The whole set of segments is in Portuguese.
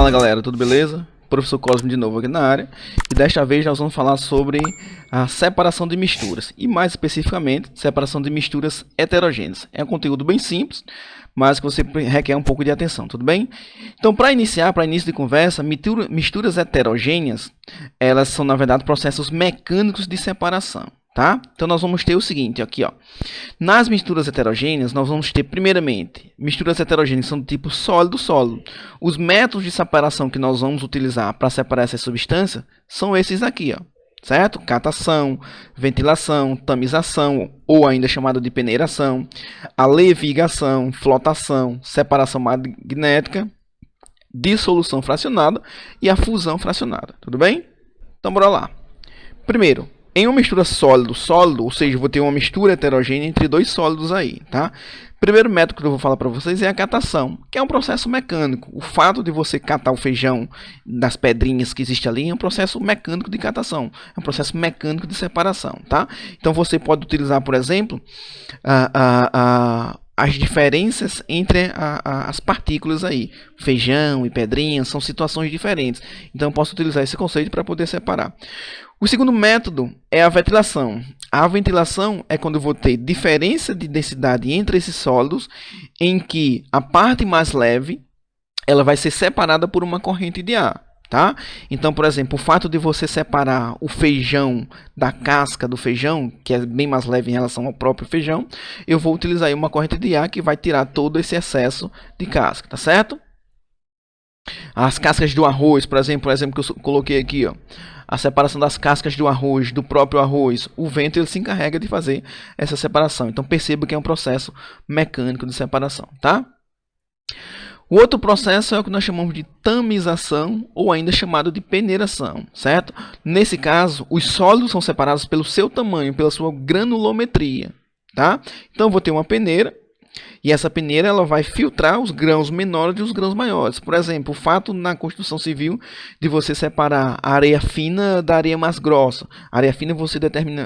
Fala galera, tudo beleza? Professor Cosme de novo aqui na área, e desta vez nós vamos falar sobre a separação de misturas, e mais especificamente, separação de misturas heterogêneas. É um conteúdo bem simples, mas que você requer um pouco de atenção, tudo bem? Então, para início de conversa, misturas heterogêneas, elas são na verdade processos mecânicos de separação. Tá? Então nós vamos ter o seguinte aqui, ó. Nas misturas heterogêneas, nós vamos ter primeiramente misturas heterogêneas são do tipo sólido-sólido. Os métodos de separação que nós vamos utilizar para separar essa substância são esses aqui, ó. Certo? Catação, ventilação, tamização, ou ainda chamada de peneiração, a levigação, flotação, separação magnética, dissolução fracionada e a fusão fracionada. Tudo bem? Então bora lá. Primeiro, em uma mistura sólido-sólido, ou seja, vou ter uma mistura heterogênea entre dois sólidos aí, tá? Primeiro método que eu vou falar para vocês é a catação, que é um processo mecânico. O fato de você catar o feijão das pedrinhas que existe ali é um processo mecânico de catação, é um processo mecânico de separação, tá? Então você pode utilizar, por exemplo, as diferenças entre as partículas aí. Feijão e pedrinha são situações diferentes. Então eu posso utilizar esse conceito para poder separar. O segundo método é a ventilação. A ventilação é quando eu vou ter diferença de densidade entre esses sólidos, em que a parte mais leve ela vai ser separada por uma corrente de ar. Tá? Então, por exemplo, o fato de você separar o feijão da casca do feijão, que é bem mais leve em relação ao próprio feijão, eu vou utilizar aí uma corrente de ar que vai tirar todo esse excesso de casca, tá certo? As cascas do arroz, por exemplo que eu coloquei aqui, ó, a separação das cascas do arroz, do próprio arroz, o vento ele se encarrega de fazer essa separação. Então perceba que é um processo mecânico de separação, tá? O outro processo é o que nós chamamos de tamização, ou ainda chamado de peneiração, certo? Nesse caso, os sólidos são separados pelo seu tamanho, pela sua granulometria, tá? Então eu vou ter uma peneira, e essa peneira ela vai filtrar os grãos menores e os grãos maiores. Por exemplo, o fato na construção civil de você separar a areia fina da areia mais grossa. A areia fina você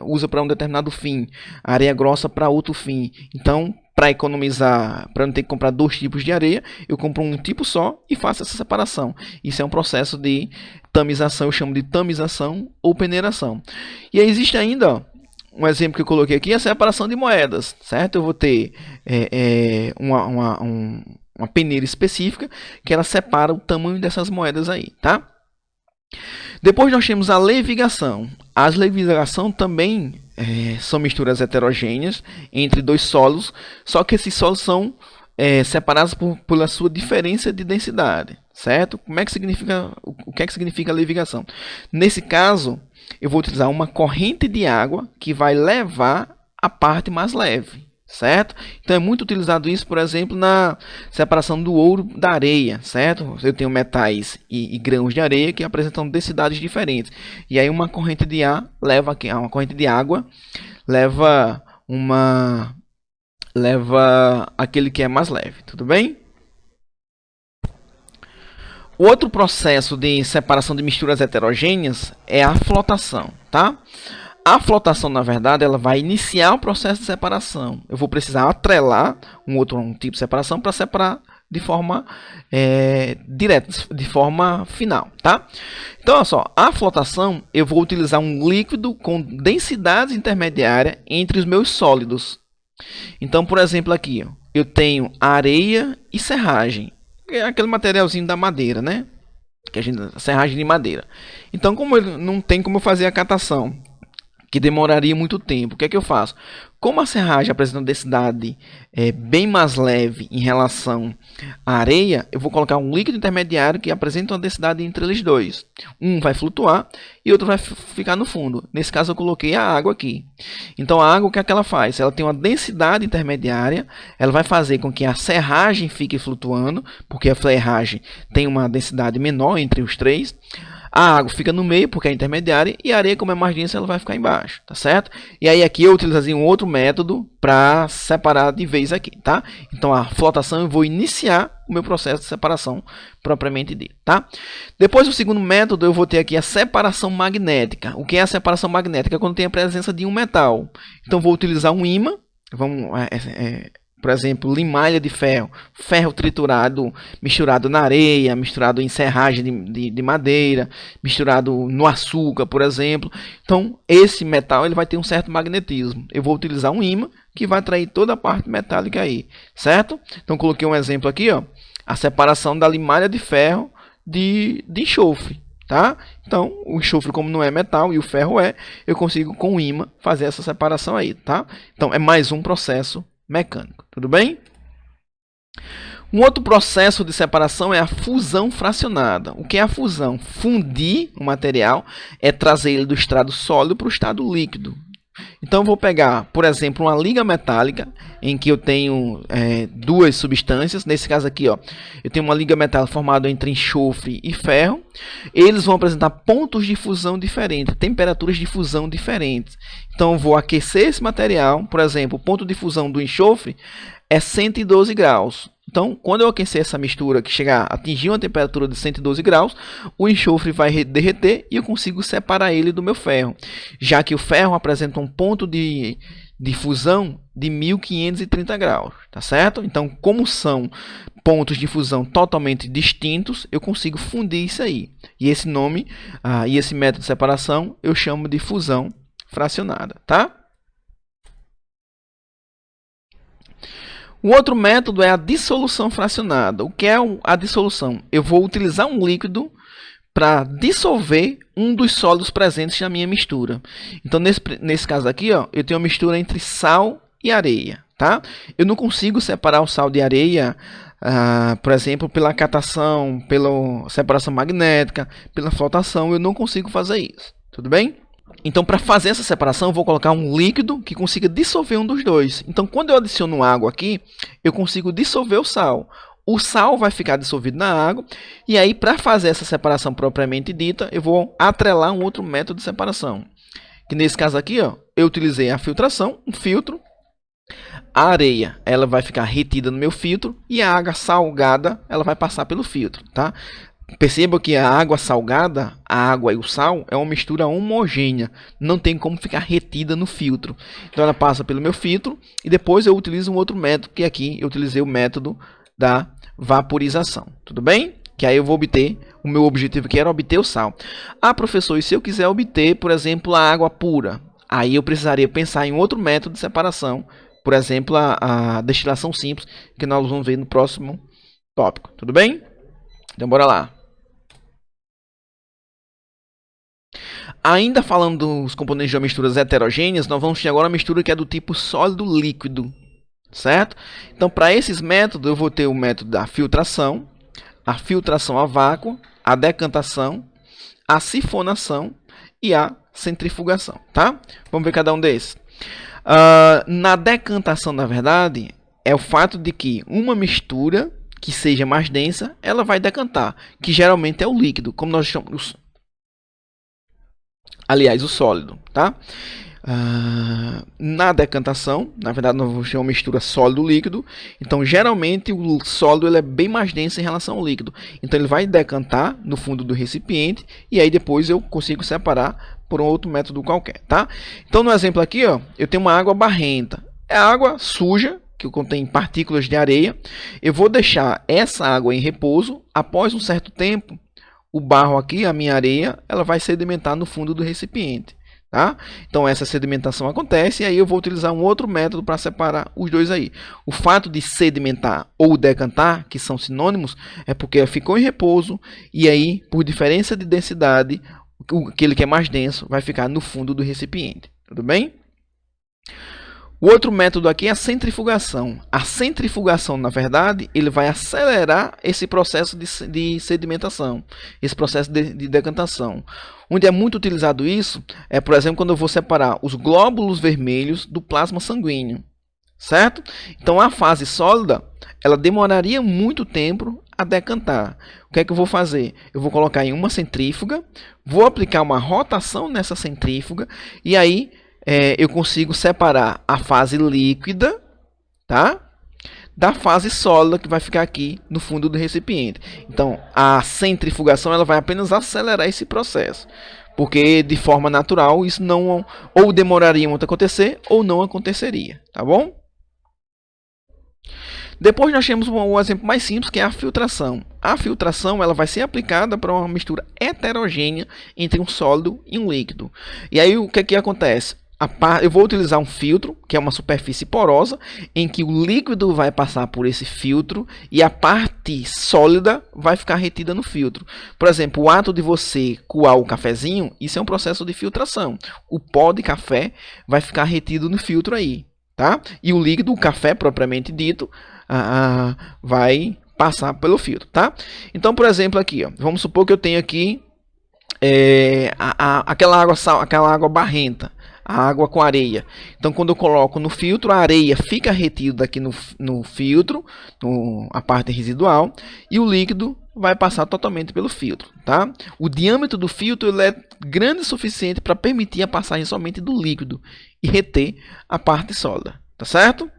usa para um determinado fim, a areia grossa para outro fim. Então, para economizar, para não ter que comprar dois tipos de areia, eu compro um tipo só e faço essa separação. Isso é um processo de tamização, eu chamo de tamização ou peneiração. E aí existe ainda, ó, um exemplo que eu coloquei aqui é a separação de moedas, certo? Eu vou ter uma peneira específica que ela separa o tamanho dessas moedas aí, tá? Depois nós temos a levigação. As levigação também são misturas heterogêneas entre dois solos, só que esses solos são separados pela sua diferença de densidade, certo? O que é que significa a levigação? Nesse caso, eu vou utilizar uma corrente de água que vai levar a parte mais leve, certo? Então é muito utilizado isso, por exemplo, na separação do ouro da areia, certo? Eu tenho metais e grãos de areia que apresentam densidades diferentes. E aí uma corrente de ar leva uma corrente de água leva aquele que é mais leve, tudo bem? O outro processo de separação de misturas heterogêneas é a flotação, tá? A flotação, na verdade, ela vai iniciar o processo de separação. Eu vou precisar atrelar um tipo de separação para separar de forma direta, de forma final, tá? Então, olha só, a flotação, eu vou utilizar um líquido com densidade intermediária entre os meus sólidos. Então, por exemplo, aqui, ó, eu tenho areia e serragem. É aquele materialzinho da madeira, né? Serragem de madeira. Então, como não tem como eu fazer a catação, que demoraria muito tempo, o que é que eu faço? Como a serragem apresenta uma densidade bem mais leve em relação à areia, eu vou colocar um líquido intermediário que apresenta uma densidade entre eles dois. Um vai flutuar e outro vai ficar no fundo. Nesse caso eu coloquei a água aqui. Então a água, o que é que ela faz? Ela tem uma densidade intermediária, ela vai fazer com que a serragem fique flutuando, porque a serragem tem uma densidade menor entre os três. A água fica no meio, porque é intermediária, e a areia, como é mais densa, ela vai ficar embaixo, tá certo? E aí aqui eu utilizaria um outro método para separar de vez aqui, tá? Então a flotação eu vou iniciar o meu processo de separação propriamente dito, tá? Depois do segundo método eu vou ter aqui a separação magnética. O que é a separação magnética? Quando tem a presença de um metal. Então vou utilizar um ímã, vamos Por exemplo, limalha de ferro, ferro triturado, misturado na areia, misturado em serragem de madeira, misturado no açúcar, por exemplo. Então, esse metal ele vai ter um certo magnetismo. Eu vou utilizar um ímã que vai atrair toda a parte metálica aí, certo? Então, coloquei um exemplo aqui, ó, a separação da limalha de ferro de enxofre. Tá? Então, o enxofre, como não é metal e o ferro é, eu consigo com o ímã fazer essa separação aí. Tá? Então, é mais um processo mecânico, tudo bem? Um outro processo de separação é a fusão fracionada. O que é a fusão? Fundir o material é trazer ele do estado sólido para o estado líquido. Então, eu vou pegar, por exemplo, uma liga metálica, em que eu tenho duas substâncias. Nesse caso aqui, ó, eu tenho uma liga metálica formada entre enxofre e ferro. Eles vão apresentar pontos de fusão diferentes, temperaturas de fusão diferentes. Então, eu vou aquecer esse material. Por exemplo, o ponto de fusão do enxofre é 112 graus. Então, quando eu aquecer essa mistura que chegar a atingir uma temperatura de 112 graus, o enxofre vai derreter e eu consigo separar ele do meu ferro, já que o ferro apresenta um ponto de fusão de 1530 graus, tá certo? Então, como são pontos de fusão totalmente distintos, eu consigo fundir isso aí. E esse nome, e esse método de separação, eu chamo de fusão fracionada, tá? O outro método é a dissolução fracionada. O que é a dissolução? Eu vou utilizar um líquido para dissolver um dos sólidos presentes na minha mistura. Então, nesse caso aqui, ó, eu tenho uma mistura entre sal e areia. Tá? Eu não consigo separar o sal de areia, por exemplo, pela catação, pela separação magnética, pela flotação. Eu não consigo fazer isso. Tudo bem? Então, para fazer essa separação, eu vou colocar um líquido que consiga dissolver um dos dois. Então, quando eu adiciono água aqui, eu consigo dissolver o sal. O sal vai ficar dissolvido na água. E aí, para fazer essa separação propriamente dita, eu vou atrelar um outro método de separação. Que nesse caso aqui, ó, eu utilizei a filtração, um filtro. A areia, ela vai ficar retida no meu filtro. E a água salgada, ela vai passar pelo filtro, tá? Perceba que a água salgada, a água e o sal é uma mistura homogênea. Não tem como ficar retida no filtro. Então ela passa pelo meu filtro e depois eu utilizo um outro método, que aqui eu utilizei o método da vaporização. Tudo bem? Que aí eu vou obter, o meu objetivo que era obter o sal. Ah, professor, e se eu quiser obter, por exemplo, a água pura? Aí eu precisaria pensar em outro método de separação. Por exemplo, a destilação simples, que nós vamos ver no próximo tópico. Tudo bem? Então bora lá. Ainda falando dos componentes de misturas heterogêneas, nós vamos ter agora a mistura que é do tipo sólido-líquido, certo? Então, para esses métodos, eu vou ter o método da filtração, a filtração a vácuo, a decantação, a sifonação e a centrifugação, tá? Vamos ver cada um desses. Na decantação, na verdade, é o fato de que uma mistura que seja mais densa, ela vai decantar, que geralmente é o líquido, como nós chamamos... Aliás, o sólido, tá? Na decantação, na verdade, nós vamos ter uma mistura sólido-líquido. Então, geralmente, o sólido ele é bem mais denso em relação ao líquido. Então, ele vai decantar no fundo do recipiente. E aí, depois, eu consigo separar por um outro método qualquer, tá? Então, no exemplo aqui, ó, eu tenho uma água barrenta. É água suja, que contém partículas de areia. Eu vou deixar essa água em repouso. Após um certo tempo, o barro aqui, a minha areia, ela vai sedimentar no fundo do recipiente, tá? Então essa sedimentação acontece e aí eu vou utilizar um outro método para separar os dois aí. O fato de sedimentar ou decantar, que são sinônimos, é porque ficou em repouso e aí, por diferença de densidade, aquele que é mais denso vai ficar no fundo do recipiente, tudo bem? O outro método aqui é a centrifugação. A centrifugação, na verdade, ele vai acelerar esse processo de sedimentação, esse processo de decantação. Onde é muito utilizado isso é, por exemplo, quando eu vou separar os glóbulos vermelhos do plasma sanguíneo, certo? Então, a fase sólida, ela demoraria muito tempo a decantar. O que é que eu vou fazer? Eu vou colocar em uma centrífuga, vou aplicar uma rotação nessa centrífuga e aí eu consigo separar a fase líquida, tá, da fase sólida que vai ficar aqui no fundo do recipiente. Então, a centrifugação ela vai apenas acelerar esse processo, porque de forma natural isso não ou demoraria muito a acontecer ou não aconteceria, tá bom? Depois nós temos um exemplo mais simples, que é a filtração. A filtração ela vai ser aplicada para uma mistura heterogênea entre um sólido e um líquido. E aí o que acontece? Eu vou utilizar um filtro, que é uma superfície porosa, em que o líquido vai passar por esse filtro e a parte sólida vai ficar retida no filtro. Por exemplo, o ato de você coar o cafezinho, isso é um processo de filtração. O pó de café vai ficar retido no filtro aí, tá? E o líquido, o café propriamente dito, vai passar pelo filtro, tá? Então, por exemplo, aqui, ó, vamos supor que eu tenho aqui aquela água barrenta, a água com areia. Então, quando eu coloco no filtro, a areia fica retida aqui no filtro, a parte residual, e o líquido vai passar totalmente pelo filtro, tá? O diâmetro do filtro ele é grande o suficiente para permitir a passagem somente do líquido e reter a parte sólida, tá certo?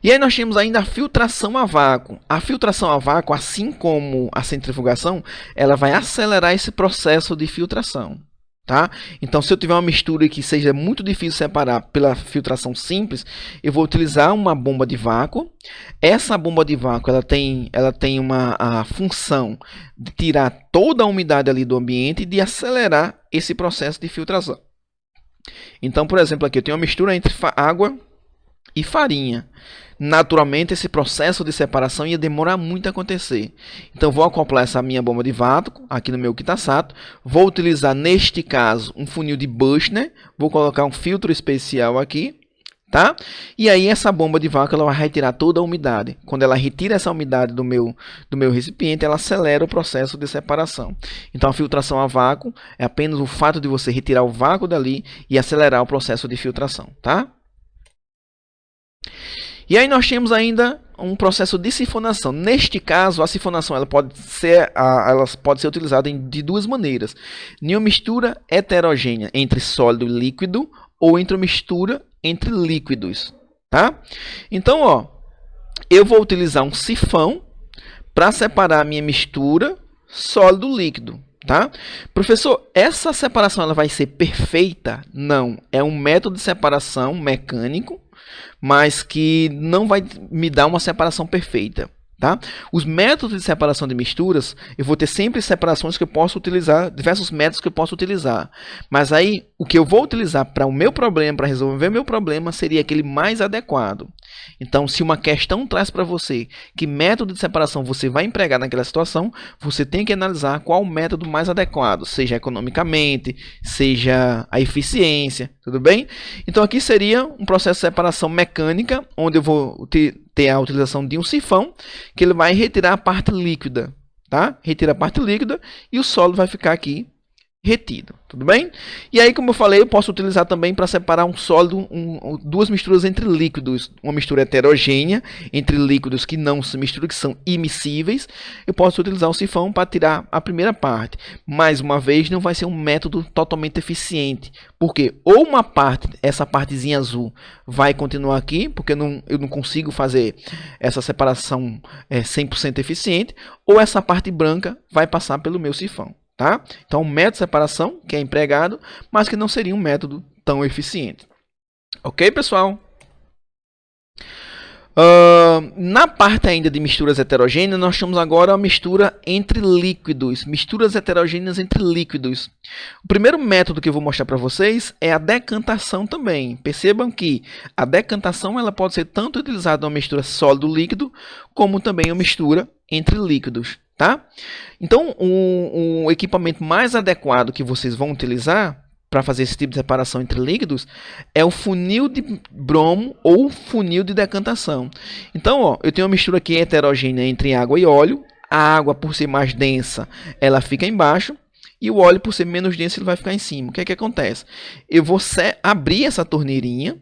E aí nós temos ainda a filtração a vácuo. A filtração a vácuo, assim como a centrifugação, ela vai acelerar esse processo de filtração. Tá? Então, se eu tiver uma mistura que seja muito difícil separar pela filtração simples, eu vou utilizar uma bomba de vácuo. Essa bomba de vácuo ela tem a função de tirar toda a umidade ali do ambiente e de acelerar esse processo de filtração. Então, por exemplo, aqui eu tenho uma mistura entre água e farinha. Naturalmente, esse processo de separação ia demorar muito a acontecer. Então, vou acoplar essa minha bomba de vácuo aqui no meu Kitasato. Vou utilizar, neste caso, um funil de Büchner. Vou colocar um filtro especial aqui, tá? E aí, essa bomba de vácuo ela vai retirar toda a umidade. Quando ela retira essa umidade do meu recipiente, ela acelera o processo de separação. Então, a filtração a vácuo é apenas o fato de você retirar o vácuo dali e acelerar o processo de filtração, tá? E aí nós temos ainda um processo de sifonação. Neste caso, a sifonação ela pode ser utilizada de duas maneiras. Em uma mistura heterogênea entre sólido e líquido ou entre uma mistura entre líquidos. Tá? Então, ó, eu vou utilizar um sifão para separar a minha mistura sólido-líquido. Tá? Professor, essa separação ela vai ser perfeita? Não. É um método de separação mecânico, mas que não vai me dar uma separação perfeita. Tá? Os métodos de separação de misturas, eu vou ter sempre separações que eu posso utilizar, diversos métodos que eu posso utilizar. Mas aí, o que eu vou utilizar para o meu problema, para resolver meu problema, seria aquele mais adequado. Então, se uma questão traz para você que método de separação você vai empregar naquela situação, você tem que analisar qual o método mais adequado, seja economicamente, seja a eficiência, tudo bem? Então, aqui seria um processo de separação mecânica, onde eu vou ter a utilização de um sifão, que ele vai retirar a parte líquida, tá? Retira a parte líquida e o sólido vai ficar aqui retido, tudo bem? E aí, como eu falei, eu posso utilizar também para separar um sólido, duas misturas entre líquidos, uma mistura heterogênea entre líquidos que não se misturam, que são immiscíveis. Eu posso utilizar o sifão para tirar a primeira parte. Mais uma vez, não vai ser um método totalmente eficiente, porque ou uma parte, essa partezinha azul, vai continuar aqui, porque eu não consigo fazer essa separação 100% eficiente, ou essa parte branca vai passar pelo meu sifão. Tá? Então, um método de separação que é empregado, mas que não seria um método tão eficiente. Ok, pessoal? Na parte ainda de misturas heterogêneas, nós temos agora a mistura entre líquidos. Misturas heterogêneas entre líquidos. O primeiro método que eu vou mostrar para vocês é a decantação também. Percebam que a decantação ela pode ser tanto utilizada uma mistura sólido-líquido, como também uma mistura entre líquidos. Tá? Então, o equipamento mais adequado que vocês vão utilizar para fazer esse tipo de separação entre líquidos é o funil de bromo ou funil de decantação. Então, ó, eu tenho uma mistura aqui heterogênea entre água e óleo. A água, por ser mais densa, ela fica embaixo. E o óleo, por ser menos denso, ele vai ficar em cima. O que é que acontece? Eu vou abrir essa torneirinha,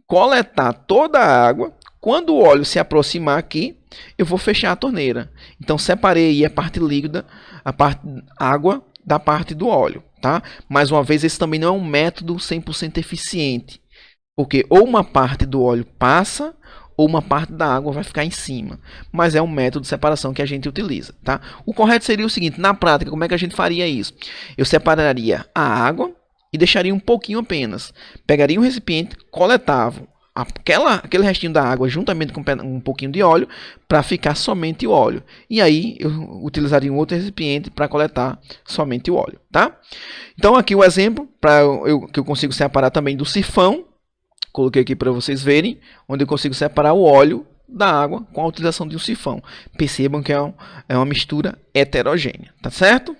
coletar toda a água. Quando o óleo se aproximar aqui, eu vou fechar a torneira. Então, separei aí a parte líquida, a parte água, da parte do óleo. Tá? Mais uma vez, esse também não é um método 100% eficiente. Porque ou uma parte do óleo passa, ou uma parte da água vai ficar em cima. Mas é um método de separação que a gente utiliza. Tá? O correto seria o seguinte, na prática, como é que a gente faria isso? Eu separaria a água e deixaria um pouquinho apenas. Pegaria um recipiente, coletava aquele restinho da água juntamente com um pouquinho de óleo para ficar somente o óleo. E aí eu utilizaria um outro recipiente para coletar somente o óleo, tá? Então aqui o exemplo que eu consigo separar também do sifão. Coloquei aqui para vocês verem, onde eu consigo separar o óleo da água com a utilização de um sifão. Percebam que é uma mistura heterogênea, tá certo?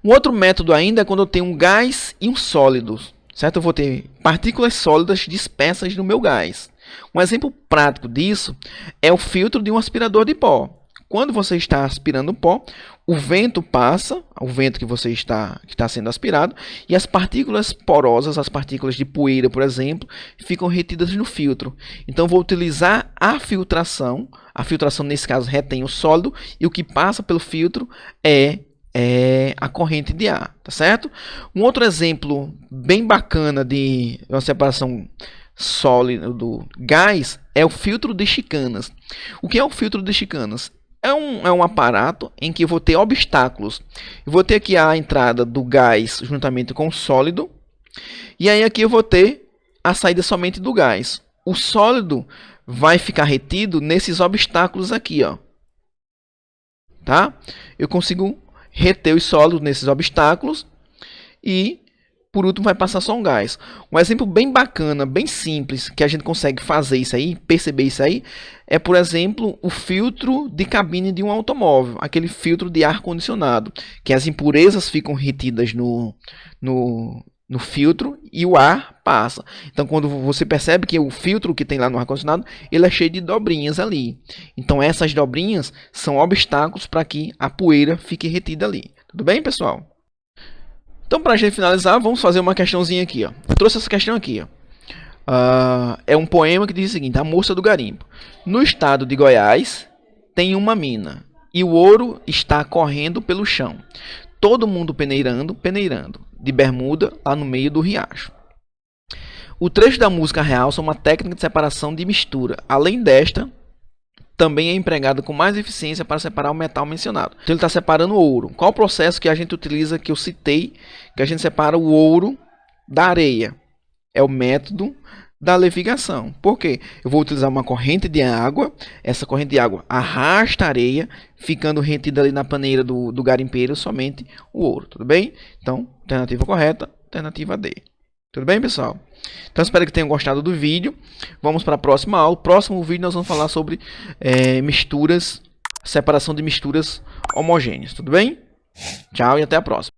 Um outro método ainda é quando eu tenho um gás e um sólido, certo? Eu vou ter partículas sólidas dispersas no meu gás. Um exemplo prático disso é o filtro de um aspirador de pó. Quando você está aspirando pó, o vento passa, o vento que está sendo aspirado, e as partículas porosas, as partículas de poeira, por exemplo, ficam retidas no filtro. Então, vou utilizar a filtração. A filtração, nesse caso, retém o sólido, e o que passa pelo filtro é a corrente de ar, tá certo? Um outro exemplo bem bacana de uma separação sólido do gás é o filtro de chicanas. O que é o filtro de chicanas? É um aparato em que eu vou ter obstáculos. Eu vou ter aqui a entrada do gás juntamente com o sólido. E aí aqui eu vou ter a saída somente do gás. O sólido vai ficar retido nesses obstáculos aqui, ó. Tá? Eu consigo reter os sólidos nesses obstáculos. E por último vai passar só um gás. Um exemplo bem bacana, bem simples, que a gente consegue fazer isso aí, perceber isso aí, é, por exemplo, o filtro de cabine de um automóvel, aquele filtro de ar-condicionado, que as impurezas ficam retidas no filtro e o ar passa. Então, quando você percebe que o filtro que tem lá no ar-condicionado, ele é cheio de dobrinhas ali. Então, essas dobrinhas são obstáculos para que a poeira fique retida ali. Tudo bem, pessoal? Então, para a gente finalizar, vamos fazer uma questãozinha aqui, ó. Eu trouxe essa questão aqui, ó. É um poema que diz o seguinte: A Moça do Garimpo. No estado de Goiás tem uma mina e o ouro está correndo pelo chão. Todo mundo peneirando, de bermuda lá no meio do riacho. O trecho da música realça uma técnica de separação de mistura. Além desta, também é empregado com mais eficiência para separar o metal mencionado. Então ele está separando o ouro. Qual o processo que a gente utiliza, que eu citei, que a gente separa o ouro da areia? É o método da levigação. Por quê? Eu vou utilizar uma corrente de água. Essa corrente de água arrasta a areia, ficando retida ali na paneira do garimpeiro somente o ouro. Tudo bem? Então, alternativa correta, alternativa D. Tudo bem, pessoal? Então, espero que tenham gostado do vídeo. Vamos para a próxima aula. Próximo vídeo nós vamos falar sobre misturas, separação de misturas homogêneas. Tudo bem? Tchau e até a próxima.